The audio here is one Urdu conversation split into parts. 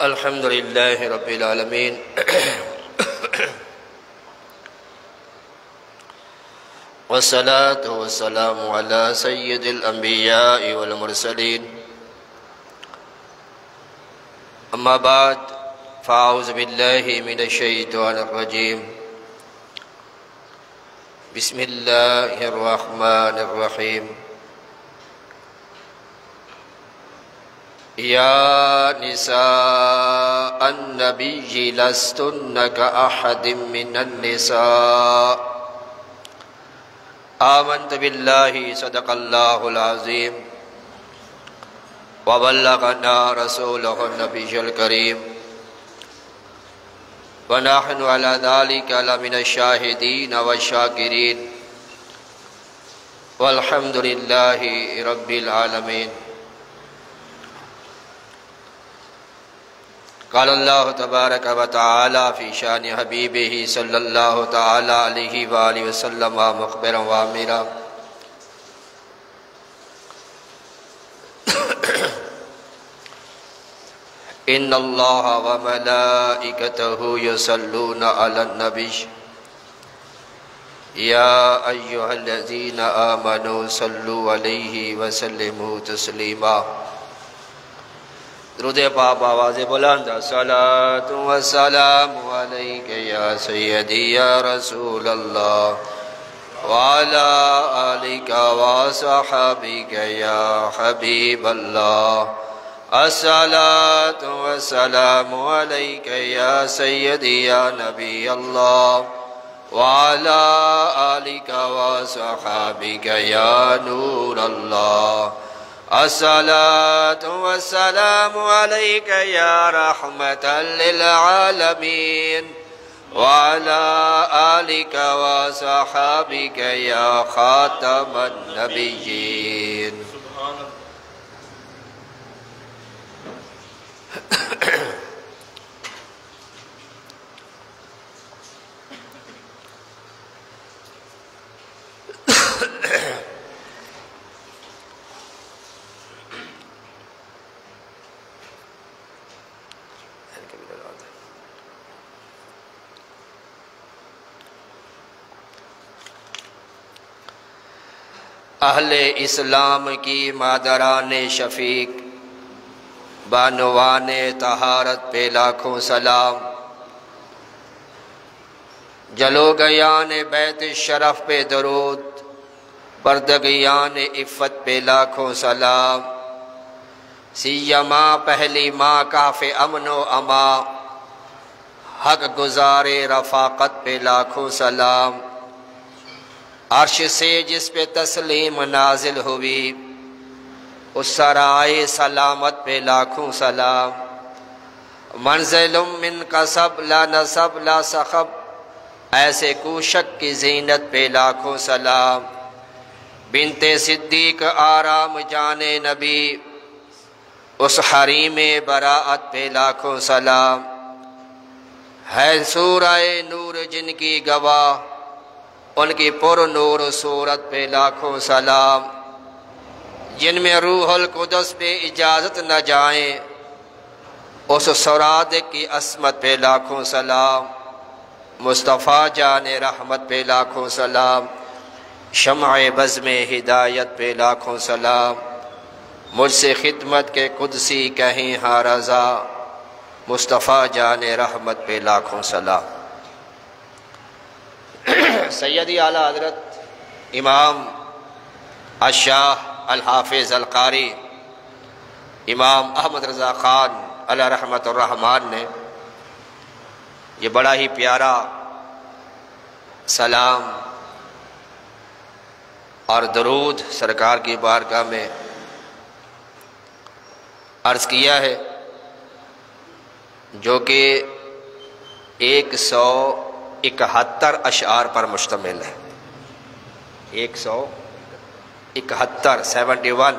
الحمد لله رب العالمين والصلاة والسلام على سيد الأنبياء والمرسلين أما بعد فأعوذ بالله من الشيطان الرجيم بسم الله الرحمن الرحيم يا نساء النبي لستن كأحد من النساء آمنت بالله صدق الله العظيم وبلغنا رسوله النبي الكريم ونحن على ذلك لمن الشاهدين والشاكرين والحمد لله رب العالمين. قال الله تبارك وتعالى في شان حبيبه صلى الله تعالى عليه وآله وسلم مخبرا وآمرا إن الله وملائكته يصلون على النبي يا أيها الذين آمنوا صلوا عليه وسلموا تسليما. درود پاک آواز بلند صلاۃ و سلام علیک یا سیدی یا رسول اللہ وعلی آلک و صحابک یا حبیب اللہ. الصلاۃ و سلام علیک یا سیدی یا نبی اللہ وعلی آلک و صحابک یا نور اللہ. الصلاة والسلام عليك يا رحمة للعالمين وعلى آلك وصحابك يا خاتم النبيين. اہل اسلام کی مادران شفیق بانوان طہارت پہ لاکھوں سلام. جلو گیان بیت شرف پہ درود بردگیان عفت پہ لاکھوں سلام. سیما پہلی ماں کاف امن و اما حق گزار رفاقت پہ لاکھوں سلام. عرش سے جس پہ تسلیم نازل ہوئی اس سرائے سلامت پہ لاکھوں سلام. منزل من کسب لا نسب لا سخب ایسے کوشک کی زینت پہ لاکھوں سلام. بنت صدیق آرام جان نبی اس حریم براعت پہ لاکھوں سلام. ہے سورہ نور جن کی گواہ ان کی پر نور صورت پہ لاکھوں سلام. جن میں روح القدس پہ اجازت نہ جائیں اس سراد کی عصمت پہ لاکھوں سلام. مصطفیٰ جان رحمت پہ لاکھوں سلام. شمع بزم ہدایت پہ لاکھوں سلام. مجھ سے خدمت کے قدسی کہیں ہاں رضا مصطفیٰ جان رحمت پہ لاکھوں سلام. سیدی اعلیٰ حضرت امام الشاہ الحافظ القاری امام احمد رضا خان علیہ رحمت الرحمن نے یہ بڑا ہی پیارا سلام اور درود سرکار کی بارگاہ میں عرض کیا ہے جو کہ 171 اشعار پر مشتمل ہے. 171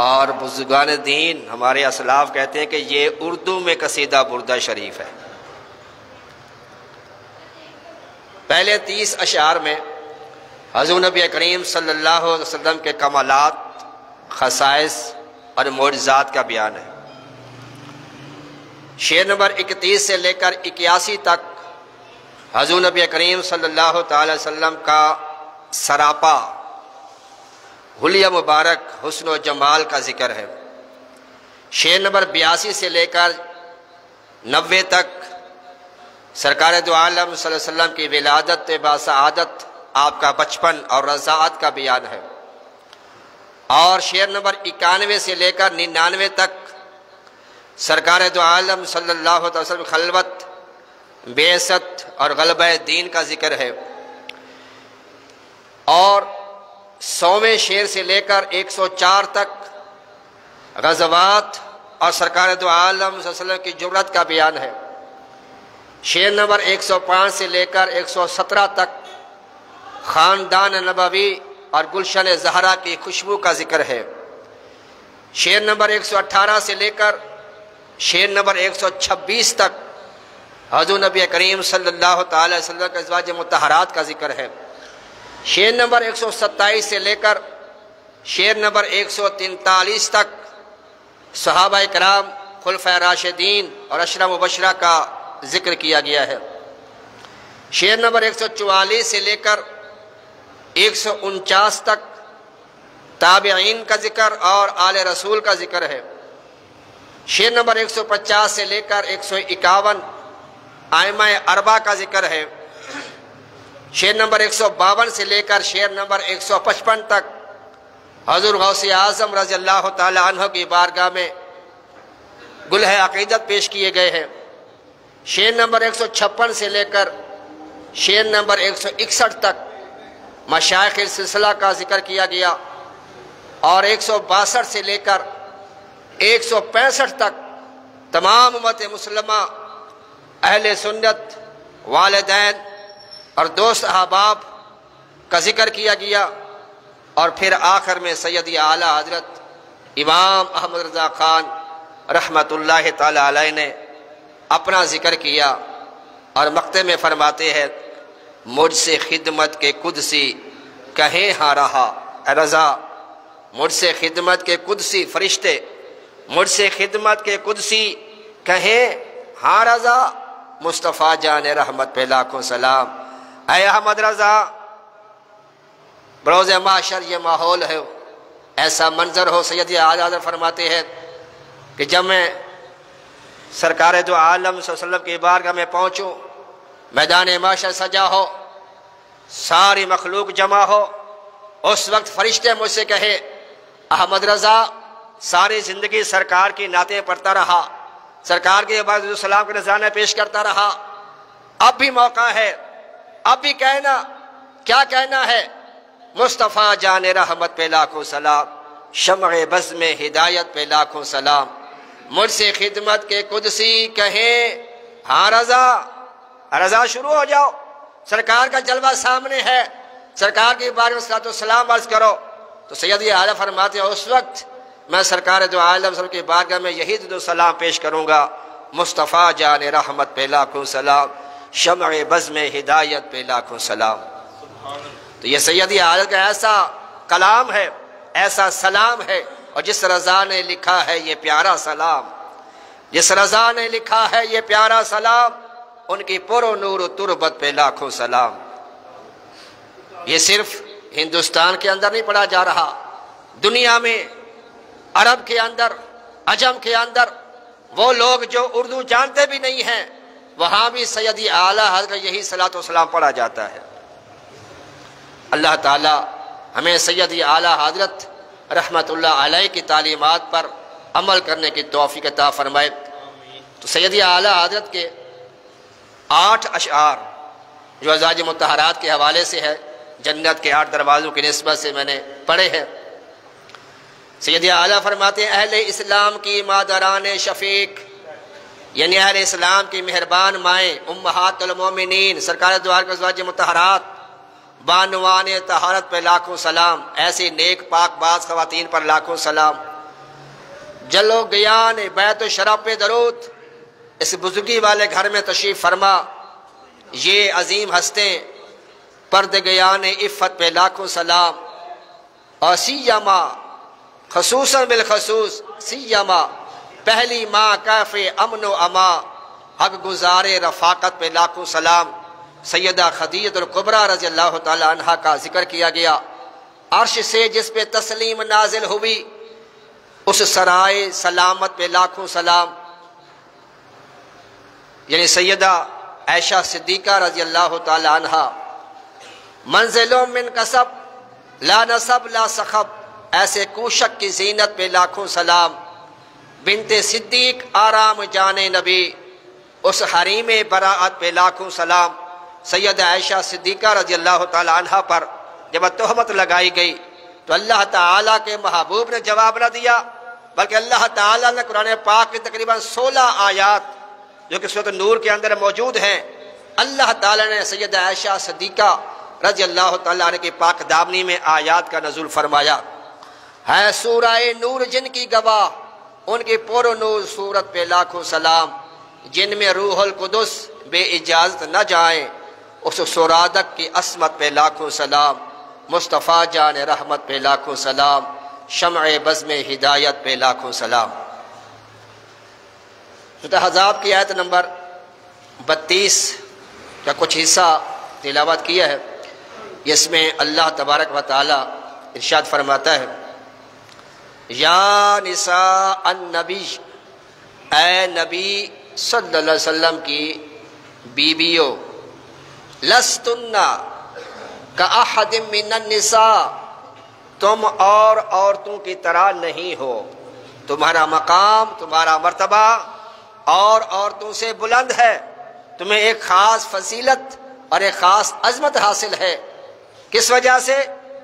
اور بزرگان دین ہمارے اسلاف کہتے ہیں کہ یہ اردو میں قصیدہ بردہ شریف ہے. پہلے 30 اشعار میں حضور نبی کریم صلی اللہ علیہ وسلم کے کمالات، خصائص اور معجزات کا بیان ہے۔ شعر نمبر 31 سے لے کر 81 تک حضور نبی کریم صلی اللہ تعالی وسلم کا سراپا حلیہ مبارک حسن و جمال کا ذکر ہے۔ شعر نمبر 82 سے لے کر 90 تک سرکار دو عالم صلی اللہ علیہ وسلم کی ولادت باسعادت، آپ کا بچپن اور رضاعت کا بیان ہے۔ اور شعر نمبر 91 سے لے کر 99 تک سرکار دو عالم صلی اللہ علیہ وسلم خلوت، بعثت اور غلبہ دین کا ذکر ہے۔ اور 100ویں شعر سے لے کر 104 تک غزوات اور سرکار دو عالم صلی اللہ علیہ وسلم کی جرأت کا بیان ہے۔ شعر نمبر 105 سے لے کر 117 تک خاندان نبوی اور گلشن زہرا کی خوشبو کا ذکر ہے۔ شعر نمبر 118 سے لے کر شعر نمبر 126 تک حضور نبی کریم صلی اللہ تعالی وسلم کے ازواج مطہرات کا ذکر ہے۔ شعر نمبر 127 سے لے کر شعر نمبر 143 تک صحابہ کرام، خلفائے راشدین اور عشرہ مبشرہ کا ذکر کیا گیا ہے۔ شعر نمبر 144 سے لے کر 149 تک تابعین کا ذکر اور آل رسول کا ذکر ہے۔ شعر نمبر 150 سے لے کر 151 ائمہ اربعہ کا ذکر ہے۔ شعر نمبر 152 سے لے کر شعر نمبر 155 تک حضور غوث اعظم رضی اللہ تعالی عنہ کی بارگاہ میں گلہ عقیدت پیش کیے گئے ہیں۔ شعر نمبر 156 سے لے کر شعر نمبر 161 تک مشائخ سلسلہ کا ذکر کیا گیا، اور 162 سے لے کر 165 تک تمام امت مسلمہ، اہل سنت، والدین اور دوست احباب کا ذکر کیا گیا، اور پھر آخر میں سیدی اعلیٰ حضرت امام احمد رضا خان رحمت اللہ تعالی علیہ نے اپنا ذکر کیا، اور مقطع میں فرماتے ہیں مجھ سے خدمت کے قدسی کہیں ہاں رہا اے رضا، مجھ سے خدمت کے قدسی فرشتے، مجھ سے خدمت کے قدسی کہیں ہاں رضا، مصطفیٰ جان رحمت پہ لاکھوں سلام۔ اے احمد رضا، بروز معاشر یہ ماحول ہے، ایسا منظر ہو، سیدی اعلیٰ فرماتے ہیں کہ جب میں سرکار دو عالم صلی اللہ علیہ وسلم کی بارگاہ میں پہنچوں، میدان معاشر سجا ہو، ساری مخلوق جمع ہو، اس وقت فرشتے مجھ سے کہے احمد رضا ساری زندگی سرکار کی نعتیں پڑھتا رہا، سرکار کے بعد السلام کے نذرانے پیش کرتا رہا، اب بھی موقع ہے، اب بھی کہنا، کیا کہنا ہے؟ مصطفیٰ جان رحمت پہ لاکھوں سلام، شمع بزم ہدایت پہ لاکھوں سلام، مجھ سے خدمت کے قدسی کہیں ہاں رضا، رضا شروع ہو جاؤ، سرکار کا جلوہ سامنے ہے، سرکار کی بارگاہ میں صلاۃ و سلام عرض کرو۔ تو سیدی اعلیٰ فرماتے ہیں اس وقت میں سرکار دو عالم صلی اللہ علیہ وسلم کی بارگاہ میں یہی دو سلام پیش کروں گا، مصطفیٰ جان رحمت پہ لاکھوں سلام، شمع بزم ہدایت پہ لاکھوں سلام۔ تو یہ سیدی اعلیٰ کا ایسا کلام ہے، ایسا سلام ہے، اور جس رضا نے لکھا ہے یہ پیارا سلام، جس رضا نے لکھا ہے یہ پیارا سلام، ان کی پر و نور و تربت پہ لاکھوں سلام۔ یہ صرف ہندوستان کے اندر نہیں پڑھا جا رہا، دنیا میں، عرب کے اندر، عجم کے اندر، وہ لوگ جو اردو جانتے بھی نہیں ہیں، وہاں بھی سیدی اعلیٰ حضرت یہی صلاۃ و سلام پڑھا جاتا ہے۔ اللہ تعالی ہمیں سیدی اعلیٰ حضرت رحمت اللہ علیہ کی تعلیمات پر عمل کرنے کی توفیق عطا فرمائے۔ تو سیدی اعلیٰ حضرت کے 8 اشعار جو ازواج مطہرات کے حوالے سے ہے، جنت کے 8 دروازوں کی نسبت سے میں نے پڑھے ہیں۔ سیدی اعلیٰ فرماتے ہیں اہل اسلام کی مادران شفیق، یعنی اہل اسلام کی مہربان مائیں، امہات المومنین، سرکار دو عالم ازواج مطہرات، بانوان طہارت پہ لاکھوں سلام، ایسی نیک پاک باز خواتین پر لاکھوں سلام۔ جلو گیان بیت و شرف پہ درود، اس بزرگی والے گھر میں تشریف فرما، یہ عظیم ہستیں پرد گیان عفت پہ لاکھوں سلام، اور سیما خصوصاً بالخصوص سیما پہلی ماں کیف امن و اما حق گزارے رفاقت پہ لاکھوں سلام سیدہ خدیجہ الکبریٰ رضی اللہ تعالی عنہا کا ذکر کیا گیا۔ عرش سے جس پہ تسلیم نازل ہوئی اس سرائے سلامت پہ لاکھوں سلام، یعنی سیدہ عائشہ صدیقہ رضی اللہ تعالی عنہا۔ منزلوں من کسب لا نسب لا سخب، ایسے کوشک کی زینت پہ لاکھوں سلام۔ بنت صدیق آرام جان نبی، اس حریم براعت پہ لاکھوں سلام۔ سیدہ عائشہ صدیقہ رضی اللہ تعالی عنہا پر جب تہمت لگائی گئی تو اللہ تعالیٰ کے محبوب نے جواب نہ دیا، بلکہ اللہ تعالیٰ نے قرآن پاک کی تقریباً 16 آیات جو کہ سورۃ نور کے اندر موجود ہیں، اللہ تعالیٰ نے سیدہ عائشہ صدیقہ رضی اللہ تعالیٰ عنہ کی پاک دامنی میں آیات کا نزول فرمایا ہے۔ سورہ نور جن کی گواہ، ان کی پر نور صورت پہ لاکھوں سلام، جن میں روح القدس بے اجازت نہ جائیں، اس سورادق کی عصمت پہ لاکھوں سلام، مصطفیٰ جان رحمت پہ لاکھوں سلام، شمع بزم ہدایت پہ لاکھوں سلام۔ سورۃ احزاب کی آیت نمبر 32 کا کچھ حصہ تلاوت کیا ہے، اس میں اللہ تبارک و تعالی ارشاد فرماتا ہے، یا نساء النبی، اے نبی صلی اللہ علیہ وسلم کی بیویوں، لستن کاحد من النساء، تم اور عورتوں کی طرح نہیں ہو، تمہارا مقام، تمہارا مرتبہ اور عورتوں سے بلند ہے، تمہیں ایک خاص فضیلت اور ایک خاص عظمت حاصل ہے۔ کس وجہ سے؟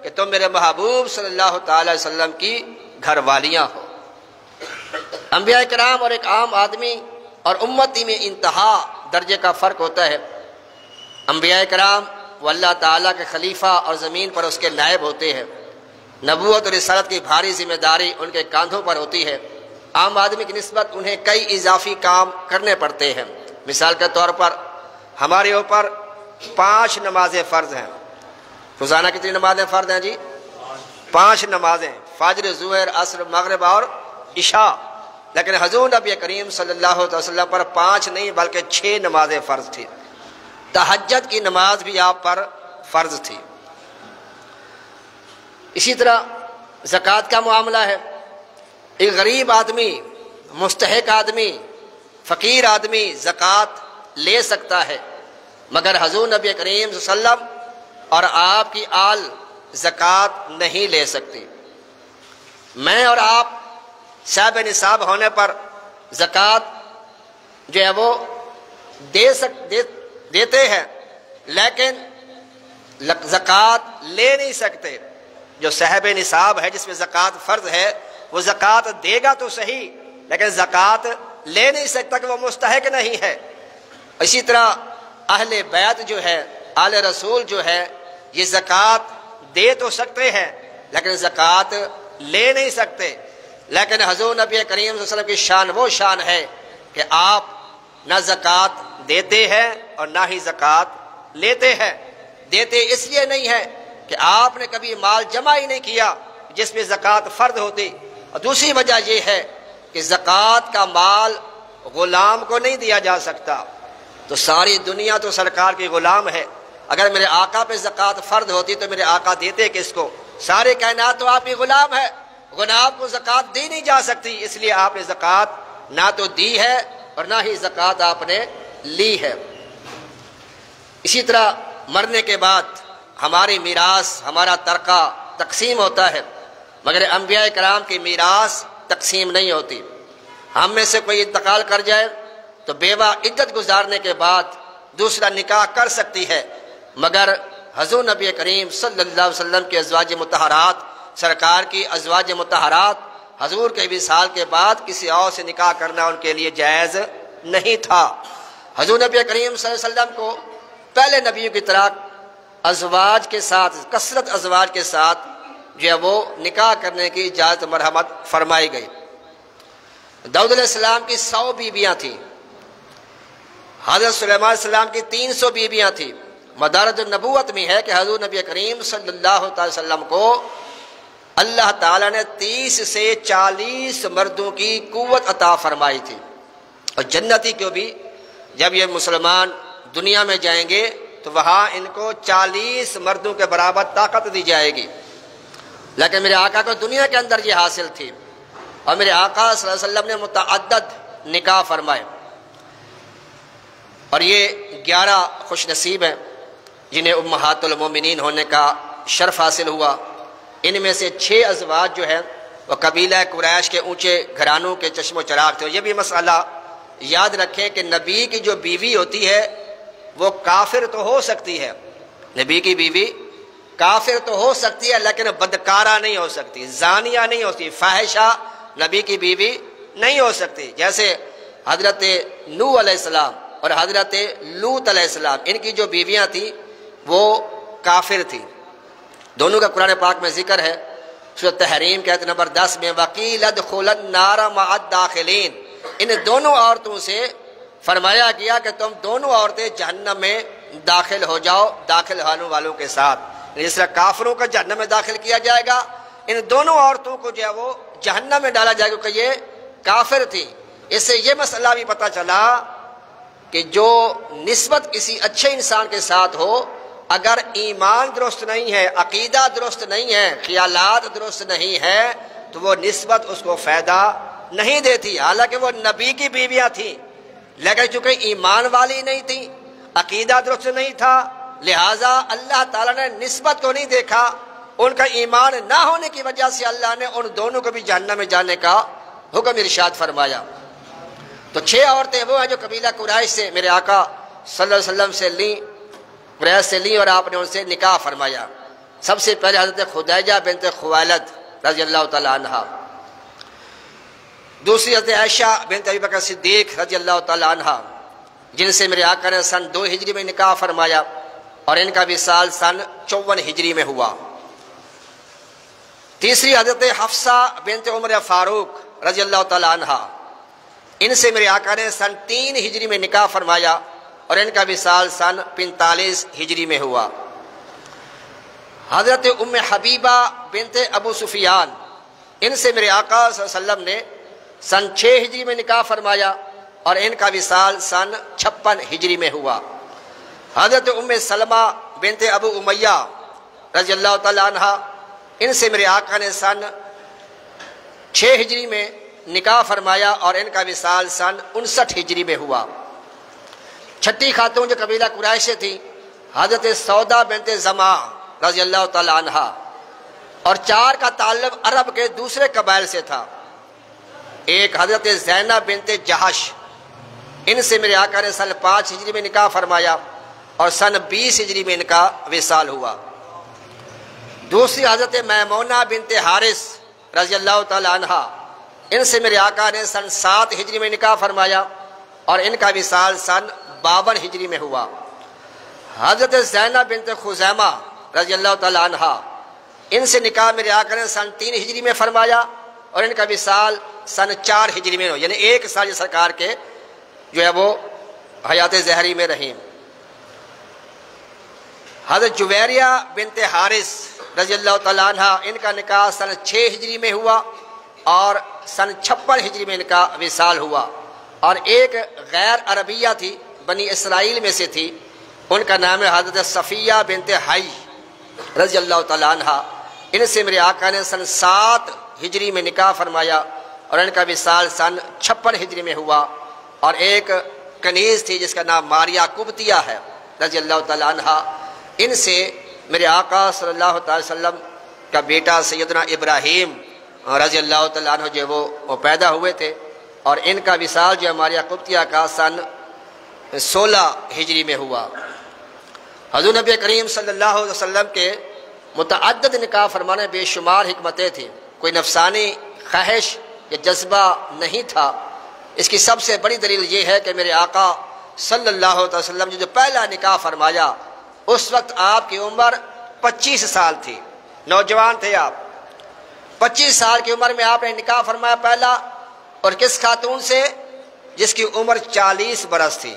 کہ تم میرے محبوب صلی اللہ تعالی وسلم کی گھر والیاں ہو۔ انبیاء کرام اور ایک عام آدمی اور امتی میں انتہا درجے کا فرق ہوتا ہے۔ انبیاء کرام وہ اللہ تعالیٰ کے خلیفہ اور زمین پر اس کے نائب ہوتے ہیں، نبوت اور رسالت کی بھاری ذمہ داری ان کے کاندھوں پر ہوتی ہے۔ عام آدمی کی نسبت انہیں کئی اضافی کام کرنے پڑتے ہیں۔ مثال کے طور پر ہمارے اوپر 5 نمازیں فرض ہیں۔ روزانہ کتنی نمازیں فرض ہیں جی؟ 5 نمازیں، فجر، ظہر، عصر، مغرب اور عشاء۔ لیکن حضور نبی کریم صلی اللہ علیہ وسلم پر 5 نہیں بلکہ 6 نمازیں فرض تھی۔ تہجد کی نماز بھی آپ پر فرض تھی۔ اسی طرح زکوٰۃ کا معاملہ ہے۔ ایک غریب آدمی، مستحق آدمی، فقیر آدمی زکوٰۃ لے سکتا ہے، مگر حضور نبی کریم صلی اللہ علیہ وسلم اور آپ کی آل زکوٰۃ نہیں لے سکتی۔ میں اور آپ صاحب نصاب ہونے پر زکوٰۃ جو ہے وہ دیتے ہیں، لیکن زکوٰۃ لے نہیں سکتے۔ جو صاحب نصاب ہے جس میں زکوٰۃ فرض ہے وہ زکوٰۃ دے گا تو صحیح، لیکن زکوٰۃ لے نہیں سکتا کہ وہ مستحق نہیں ہے۔ اسی طرح اہل بیت جو ہے، آل رسول جو ہے، یہ زکوٰۃ دے تو سکتے ہیں لیکن زکوٰۃ لے نہیں سکتے۔ لیکن حضور نبی کریم صلی اللہ علیہ وسلم کی شان وہ شان ہے کہ آپ نہ زکوٰۃ دیتے ہیں اور نہ ہی زکوٰۃ لیتے ہیں۔ دیتے اس لیے نہیں ہے کہ آپ نے کبھی مال جمع ہی نہیں کیا جس میں زکوٰۃ فرض ہوتی، اور دوسری وجہ یہ ہے کہ زکوٰۃ کا مال غلام کو نہیں دیا جا سکتا۔ تو ساری دنیا تو سرکار کی غلام ہے، اگر میرے آقا پہ زکوٰۃ فرض ہوتی تو میرے آقا دیتے کس کو؟ سارے کائنات تو آپ کی غلام ہے، غلام کو زکوٰۃ دی نہیں جا سکتی، اس لیے آپ نے زکوٰۃ نہ تو دی ہے اور نہ ہی زکوٰۃ آپ نے لی ہے۔ اسی طرح مرنے کے بعد ہماری میراث، ہمارا ترکہ تقسیم ہوتا ہے، مگر انبیاء کرام کی میراث تقسیم نہیں ہوتی۔ ہم میں سے کوئی انتقال کر جائے تو بیوہ عدت گزارنے کے بعد دوسرا نکاح کر سکتی ہے، مگر حضور نبی کریم صلی اللہ علیہ وسلم کے ازواج مطہرات، سرکار کی ازواج مطہرات حضور کے وصال کے بعد کسی اور سے نکاح کرنا ان کے لیے جائز نہیں تھا۔ حضور نبی کریم صلی اللہ علیہ وسلم کو پہلے نبیوں کی طرح ازواج کے ساتھ، کثرت ازواج کے ساتھ جو ہے وہ نکاح کرنے کی اجازت مرحمت فرمائی گئی۔ داؤد علیہ السلام کی 100 بیویاں تھیں، حضرت سلیمان علیہ السلام کی 300 بیویاں تھیں۔ مدارج النبوت میں ہے کہ حضور نبی کریم صلی اللہ علیہ وسلم کو اللہ تعالیٰ نے 30 سے 40 مردوں کی قوت عطا فرمائی تھی، اور جنتی کو بھی جب یہ مسلمان دنیا میں جائیں گے تو وہاں ان کو 40 مردوں کے برابر طاقت دی جائے گی، لیکن میرے آقا کو دنیا کے اندر یہ حاصل تھی، اور میرے آقا صلی اللہ علیہ وسلم نے متعدد نکاح فرمائے، اور یہ 11 خوش نصیب ہیں جنہیں امہات المومنین ہونے کا شرف حاصل ہوا۔ ان میں سے 6 ازواج جو ہیں وہ قبیلہ قریش کے اونچے گھرانوں کے چشم و چراغ تھے۔ یہ بھی مسئلہ یاد رکھیں کہ نبی کی جو بیوی ہوتی ہے وہ کافر تو ہو سکتی ہے، نبی کی بیوی کافر تو ہو سکتی ہے لیکن بدکارہ نہیں ہو سکتی، زانیہ نہیں ہو سکتی، فاحشہ نبی کی بیوی نہیں ہو سکتی۔ جیسے حضرت نوح علیہ السلام اور حضرت لوط علیہ السلام، ان کی جو بیویاں تھیں وہ کافر تھیں، دونوں کا قرآن پاک میں ذکر ہے۔ سورۃ تحریم کے آیت نمبر 10 میں وَقِيلَ ادْخُلُوا النَّارَ مَعَ الدَّاخِلِينَ، ان دونوں عورتوں سے فرمایا گیا کہ تم دونوں عورتیں جہنم میں داخل ہو جاؤ داخل ہونے والوں کے ساتھ، جس طرح کافروں کا جہنم میں داخل کیا جائے گا، ان دونوں عورتوں کو جو ہے وہ جہنم میں ڈالا جائے گا کہ یہ کافر تھی۔ اس سے یہ مسئلہ بھی پتہ چلا کہ جو نسبت کسی اچھے انسان کے ساتھ ہو، اگر ایمان درست نہیں ہے، عقیدہ درست نہیں ہے، خیالات درست نہیں ہے، تو وہ نسبت اس کو فائدہ نہیں دیتی۔ حالانکہ وہ نبی کی بیویاں تھیں، لیکن چونکہ ایمان والی نہیں تھی، عقیدہ درست نہیں تھا، لہٰذا اللہ تعالیٰ نے نسبت کو نہیں دیکھا، ان کا ایمان نہ ہونے کی وجہ سے اللہ نے ان دونوں کو بھی جہنم میں جانے کا حکم ارشاد فرمایا۔ تو 6 عورتیں وہ ہیں جو قبیلہ قریش سے میرے آقا صلی اللہ علیہ وسلم سے لیں، قریش سے لیں، اور آپ نے ان سے نکاح فرمایا۔ سب سے پہلے حضرت خدیجہ بنت خویلد رضی اللہ تعالی عنہ، دوسری حضرت عائشہ بنت ابی بکر صدیق رضی اللہ تعالی عنہ، جن سے میرے آقا نے سن 2 ہجری میں نکاح فرمایا، اور ان کا وصال سن 54 ہجری میں ہوا۔ تیسری حضرت حفصہ بنت عمر فاروق رضی اللہ تعالی عنہ، ان سے میرے آقا نے سن 3 ہجری میں نکاح فرمایا، اور ان کا وصال سن 45 ہجری میں ہوا۔ حضرت ام حبیبہ بنت ابو سفیان، ان سے میرے آقا صلی اللہ علیہ وسلم نے سن 6 ہجری میں نکاح فرمایا، اور ان کا وصال سن 56 ہجری میں ہوا۔ حضرت ام سلمہ بنت ابو امیہ رضی اللہ تعالی عنہ، ان سے میرے آقا نے سن 6 ہجری میں نکاح فرمایا، اور ان کا وصال سن 59 ہجری میں ہوا۔ چھٹی خاتون جو قبیلہ قریش سے تھی حضرت سودا بنت زمع رضی اللہ تعالی عنہ، اور 4 کا تعلق عرب کے دوسرے قبائل سے تھا۔ ایک حضرت زینب بنت جہش، ان سے میرے آقا نے سن 5 ہجری میں نکاح فرمایا، اور سن 20 ہجری میں ان کا وصال ہوا۔ دوسری حضرت میمونہ بنت حارث رضی اللہ تعالی عنہ، ان سے میرے آقا نے سن 7 ہجری میں نکاح فرمایا، اور ان کا وصال سن 52 ہجری میں ہوا۔ حضرت زینب بنت خزیمہ رضی اللہ تعالی عنہ، ان سے نکاح میرے آقا نے سن 3 ہجری میں فرمایا، اور ان کا وصال سن 4 ہجری میں ہوا، یعنی 1 سال سرکار کے جو ہے وہ حیات زہری میں رہی۔ حضرت جویریہ بنت حارث رضی اللہ تعالیٰ عنہ، ان کا نکاح سن 6 ہجری میں ہوا، اور سن 56 ہجری میں ان کا وصال ہوا۔ اور ایک غیر عربیہ تھی، بنی اسرائیل میں سے تھی، ان کا نام ہے حضرت صفیہ بنت حی رضی اللہ تعالیٰ عنہ، ان سے میرے آقا نے سن 7 ہجری میں نکاح فرمایا، اور ان کا وصال سن 56 ہجری میں ہوا۔ اور ایک کنیز تھی جس کا نام ماریہ قبطیہ ہے رضی اللہ تعالیٰ عنہ، ان سے میرے آقا صلی اللہ تعالی وسلم کا بیٹا سیدنا ابراہیم رضی اللہ تعالیٰ عنہ جو وہ پیدا ہوئے تھے، اور ان کا وصال جو ہے ماریہ قبطیہ کا سن 16 ہجری میں ہوا۔ حضور نبی کریم صلی اللہ علیہ وسلم کے متعدد نکاح فرمانے بے شمار حکمتیں تھیں، کوئی نفسانی خواہش یا جذبہ نہیں تھا۔ اس کی سب سے بڑی دلیل یہ ہے کہ میرے آقا صلی اللہ علیہ وسلم جو پہلا نکاح فرمایا، اس وقت آپ کی عمر 25 سال تھی، نوجوان تھے آپ۔ 25 سال کی عمر میں آپ نے نکاح فرمایا پہلا، اور کس خاتون سے؟ جس کی عمر 40 برس تھی،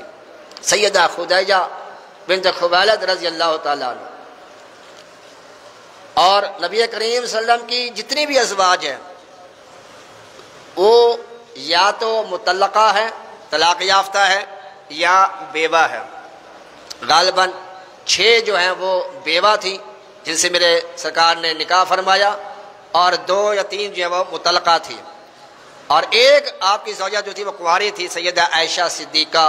سیدہ خدیجہ بنت خویلد رضی اللہ تعالیٰ عنہ۔ اور نبی کریم صلی اللہ علیہ وسلم کی جتنی بھی ازواج ہیں وہ یا تو مطلقہ ہے، طلاق یافتہ ہے، یا بیوہ ہے۔ غالباً 6 جو ہیں وہ بیوہ تھیں جن سے میرے سرکار نے نکاح فرمایا، اور 2 یا 3 جو ہیں وہ مطلقہ تھی، اور ایک آپ کی زوجہ جو تھی وہ کنواری تھی، سیدہ عائشہ صدیقہ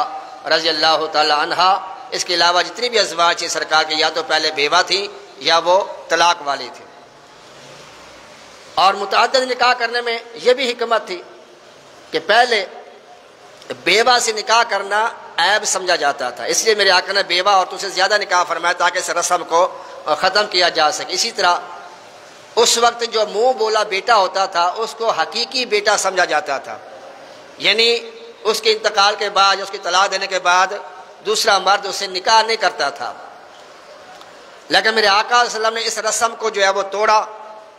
رضی اللہ تعالی عنہا۔ اس کے علاوہ جتنی بھی ازواج تھی سرکار کی یا تو پہلے بیوہ تھی یا وہ طلاق والی تھی۔ اور متعدد نکاح کرنے میں یہ بھی حکمت تھی کہ پہلے بیوہ سے نکاح کرنا عیب سمجھا جاتا تھا، اس لیے میرے آقا نے بیوہ عورتوں سے زیادہ نکاح فرمایا تاکہ اس رسم کو ختم کیا جا سکے۔ اسی طرح اس وقت جو منہ بولا بیٹا ہوتا تھا اس کو حقیقی بیٹا سمجھا جاتا تھا، یعنی اس کے انتقال کے بعد، اس کی طلاق دینے کے بعد دوسرا مرد اس سے نکاح نہیں کرتا تھا۔ لیکن میرے آقا صلی اللہ علیہ وسلم نے اس رسم کو جو ہے وہ توڑا،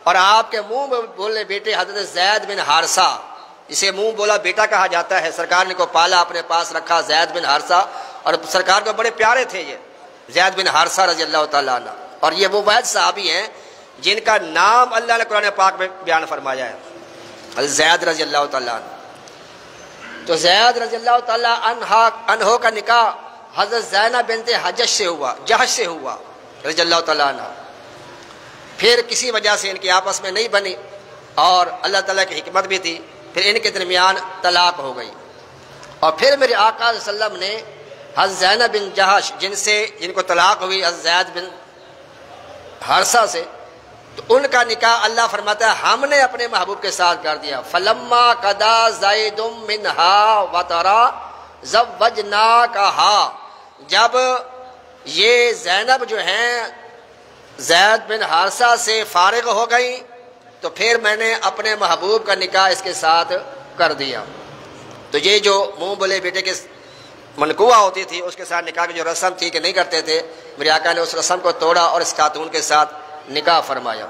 اور آپ کے منہ بولے بیٹے حضرت زید بن حارثہ، اسے منہ بولا بیٹا کہا جاتا ہے، سرکار نے کو پالا، اپنے پاس رکھا، زید بن حارثہ، اور سرکار کو بڑے پیارے تھے یہ زید بن حارثہ رضی اللہ تعالیٰ عنہ، اور یہ وہ واحد صحابی ہیں جن کا نام اللہ نے قرآن پاک میں بیان فرمایا ہے، حضرت زید رضی اللہ تعالیٰ عنہ۔ تو زید رضی اللہ تعالیٰ عنہ کا نکاح حضرت زینب بنت جحش سے ہوا رضی اللہ تعالیٰ عنہ۔ پھر کسی وجہ سے ان کی آپس میں نہیں بنی، اور اللہ تعالیٰ کی حکمت بھی تھی، پھر ان کے درمیان طلاق ہو گئی، اور پھر میرے آقا صلی اللہ علیہ وسلم نے حضرت زینب بن جحش جن کو طلاق ہوئی حضرت زید بن حارثہ سے، تو ان کا نکاح اللہ فرماتا ہے ہم نے اپنے محبوب کے ساتھ کر دیا۔ فلما قضا زید منہا وطرا زوجناکہا، جب یہ زینب جو ہیں زید بن حارثہ سے فارغ ہو گئی تو پھر میں نے اپنے محبوب کا نکاح اس کے ساتھ کر دیا۔ تو یہ جو منہ بولے بیٹے کے منقوہ ہوتی تھی اس کے ساتھ نکاح کی جو رسم تھی کہ نہیں کرتے تھے، میرے آقا نے اس رسم کو توڑا اور اس خاتون کے ساتھ نکاح فرمایا۔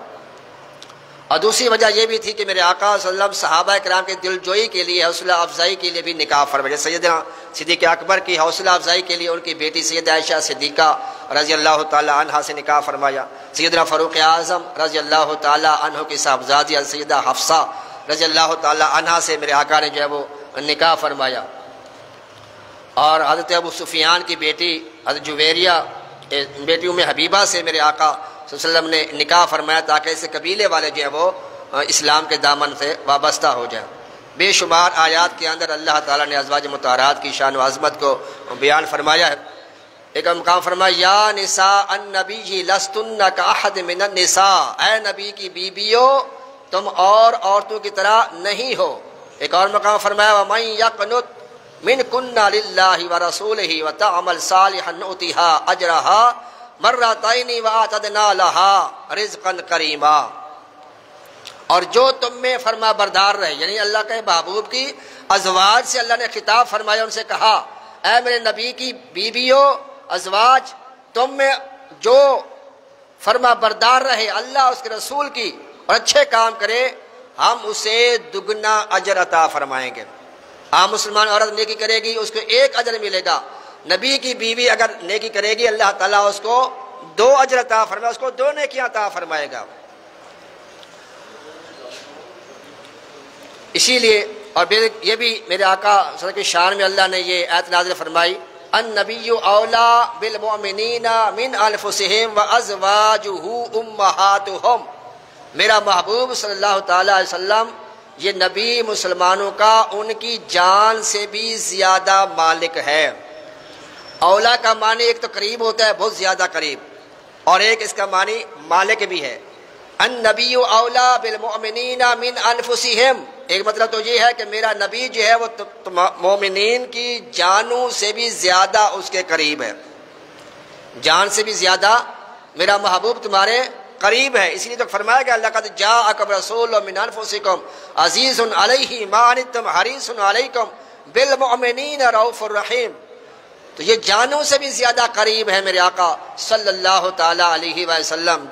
اور دوسری وجہ یہ بھی تھی کہ میرے آقا صلی اللہ علیہ وسلم صحابہ کرام کی دل جوئی کے لیے، حوصلہ افزائی کے لیے بھی نکاح فرمایا۔ سیدنا صدیق اکبر کی حوصلہ افزائی کے لیے ان کی بیٹی سیدہ عائشہ صدیقہ رضی اللہ تعالی عنہا سے نکاح فرمایا۔ سیدنا فاروق اعظم رضی اللہ تعالی عنہ کی صاحبزادی سیدہ حفصہ رضی اللہ تعالی عنہا سے میرے آقا نے جو ہے وہ نکاح فرمایا۔ اور حضرت ابو سفیان کی بیٹی حضرت جویریہ بیٹی ام حبیبہ سے میرے آقا صلی اللہ علیہ وسلم نے نکاح فرمایا تاکہ اس قبیلے والے جو ہیں وہ اسلام کے دامن سے وابستہ ہو جائیں۔ بے شمار آیات کے اندر اللہ تعالیٰ نے ازواج مطہرات کی شان و عظمت کو بیان فرمایا ہے۔ ایک مقام فرمایا یا نساء النبی لستن کاحد من النساء، اے نبی کی بیویو تم اور عورتوں کی طرح نہیں ہو۔ ایک اور مقام فرمایا ومن یقنت منکن للہ ورسولہ وتعمل صالحا نؤتها اجرها مرتين واعتدنا لها رزقا کریما، اور جو تم میں فرما بردار رہے، یعنی اللہ کے محبوب کی ازواج سے اللہ نے خطاب فرمایا، ان سے کہا اے میرے نبی کی بیویو ازواج تم میں جو فرما بردار رہے اللہ اس کے رسول کی اور اچھے کام کرے ہم اسے دگنا اجر عطا فرمائیں گے۔ عام مسلمان عورت نیکی کرے گی اس کو 1 اجر ملے گا، نبی کی بیوی اگر نیکی کرے گی اللہ تعالیٰ اس کو 2 اجر عطا فرمائے، اس کو 2 نیکیاں عطا فرمائے گا۔ اسی لیے اور یہ بھی میرے آقا صلی اللہ علیہ وسلم کی شان میں اللہ نے یہ آیت نازل فرمائی النبی اولا بالمؤمنین من انفسہم وازواجہ امہاتہم، میرا محبوب صلی اللہ تعالی علیہ وسلم یہ نبی مسلمانوں کا ان کی جان سے بھی زیادہ مالک ہے۔ اولا کا معنی ایک تو قریب ہوتا ہے بہت زیادہ قریب، اور ایک اس کا معنی مالک بھی ہے۔ النبی اولا بالمؤمنین من انفسہم، ایک مطلب تو یہ ہے کہ میرا نبی جو ہے وہ مومنین کی جانوں سے بھی زیادہ اس کے قریب ہے، جان سے بھی زیادہ میرا محبوب تمہارے قریب ہے۔ اسی لیے تو فرمایا گیا لقد جاءکم رسول من انفسکم عزیز علیہ ما عنتم حریص علیکم بالمؤمنین رؤوف الرحیم، تو یہ جانوں سے بھی زیادہ قریب ہے میرے آقا صلی اللہ تعالی علیہ وسلم۔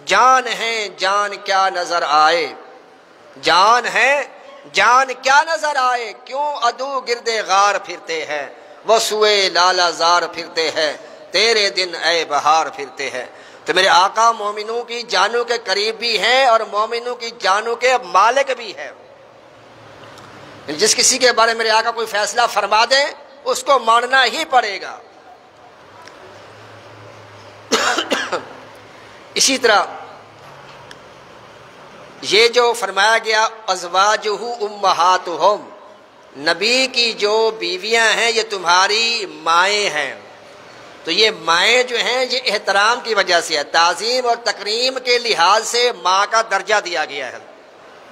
جان ہے جان کیا نظر آئے، جان ہے جان کیا نظر آئے، کیوں عدو گرد غار پھرتے ہیں وہ سوئے لالا زار پھرتے ہیں تیرے دن اے بہار پھرتے ہیں۔ تو تو میرے آقا مومنوں کی جانوں کے قریب بھی ہیں اور مومنوں کی جانوں کے مالک بھی ہیں. جس کسی کے بارے میں میرے آقا کوئی فیصلہ فرما دیں اس کو ماننا ہی پڑے گا. اسی طرح یہ جو فرمایا گیا ازواجہ امہاتہم، نبی کی جو بیویاں ہیں یہ تمہاری مائیں ہیں. تو یہ مائیں جو ہیں یہ احترام کی وجہ سے ہے، تعظیم اور تکریم کے لحاظ سے ماں کا درجہ دیا گیا ہے.